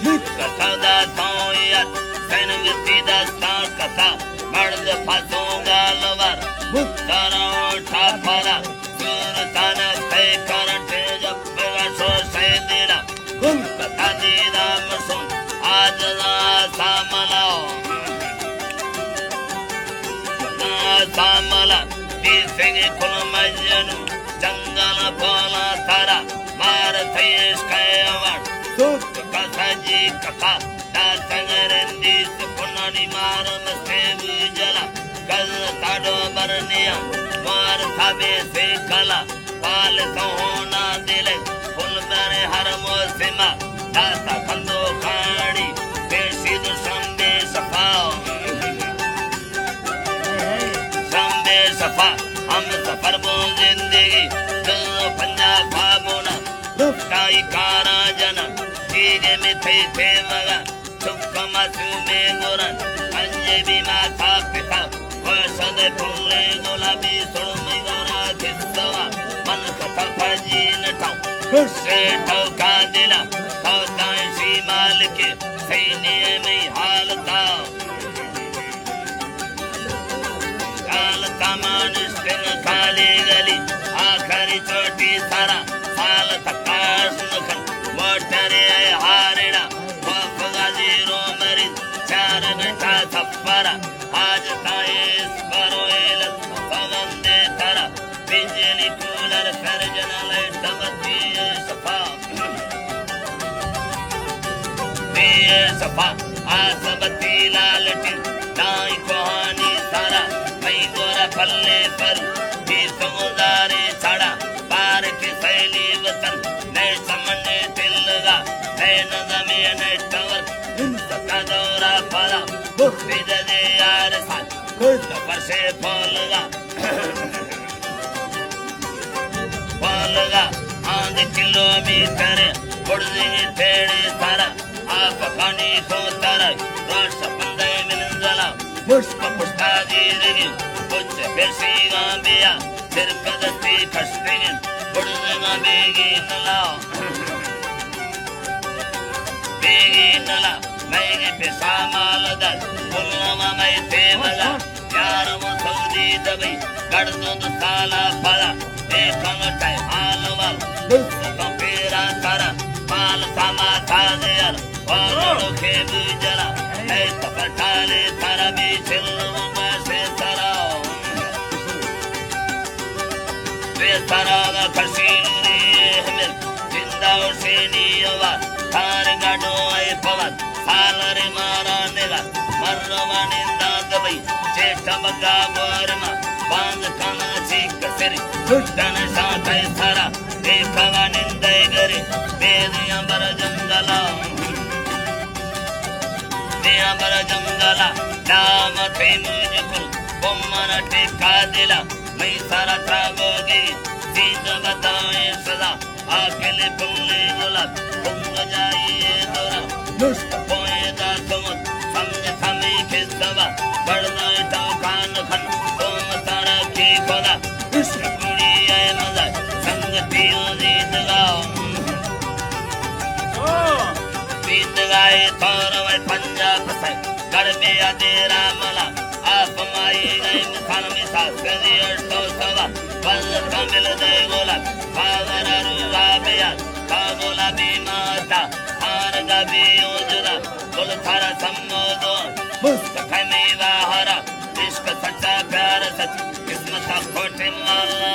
कथा दा थोया सैनगति दा सा कथा मर्द फसोगा लवर मुक्तारा उठा फरा सुरताना थे करंटे जब बेगाशो सैदिला कथा दी राम सुन आज ना सामलाओ ना सामला बीसेंगे कुल मजनू जंगल पाला तारा मार थेश कयवर सुत कथा जी कथा दासंगरंदी सुपुनानी मार मस्ते बुजला कल ताडो बरनिया मार थाबे से कला पाल सोना दिले फुल मेरे हर मोसिमा दाता खंदो खाड़ी बेसिद संदे सफाओ संदे सफा हम सफर बोल जिंदगी दिल पंजा फाबोना रुकाई कारा जना तीजे में थे मगा सुख मासूमे गोरन अंजे भी माथा पिता वर्षद फुले गुलाबी सुरमई गोरा खिस्सवा मन कथा फजी नटाओ खुशे ठोका दिला खौताएं सी माल के सैन्य में हालता काल कमान स्टिंग खाली गली आखरी चोटी सारा साल तकाश नखन मोटरे हारेड़ा वफगा जीरो मरीज 4 घंटा सफरा आज ताइस बरोएल पवंदे तरा बिजली कूलर कर जना लाइट बत्ती सफा दिए सफा आसबती लालटी दाई कहानी सारा मई गोरा फल्ले पर भी समुदारे छड़ा पार के सैली वतन नए समने तिलगा नए नजमे नए टवर सका दौरा फला बुखी दे यार साथ कुछ परसे फलगा फलगा आंध किलोमीटर उड़ने तेरे सारा आप पानी को तारा राश पंदे मिलंजला मुश्क पुष्टा जीरगी कुछ बेसी गांबिया सिर कदती खस्तिन उड़ने में बेगी नला मैंने पिसा मालदर पुलवा में थे मजा यार वो सऊदी दबई गड़नो तो साला फला देखन टाइ हालवाल कंपेरा तारा पाल सामा था देर वालों के बुझला है तपटाले तारा बीचल में से सराओ वे सरागा खसीली हमें जिंदा से नियवा थार गाडो आई पवन सालरे मारा नेगा मरवानिंदा दबई जेठ बगा बोरमा बांध कना चीक सिरी दुष्टन साथै सारा देखवा निंदे गरे बेदिया बर जंगला दिया बर जंगला नाम थे मुझको बोमन टेका दिला मैं सारा त्रागोगी सीध बताए सदा आखिले पुल्ले गुलाब पुंग जाइए दोरा दुष्ट पोए दा तुमत समझ थमी खिस्सवा बढ़दाए तो खान खन तुम तारा की खोदा इश्क कुड़ी आए मजा संगति जीत गाओ जीत गाए थोर वै पंजाब से गड़बे अदेरा मला आप माई गए मुखान में सास कदी अर्थो सवा बल कमिल दे गोला पावर रुगा बेया कागोला भी माता हार गबी उजरा कुल थारा सम्मोदो मुस्तफा में वाहरा इश्क सच्चा प्यार सच किस्मत खोटे माला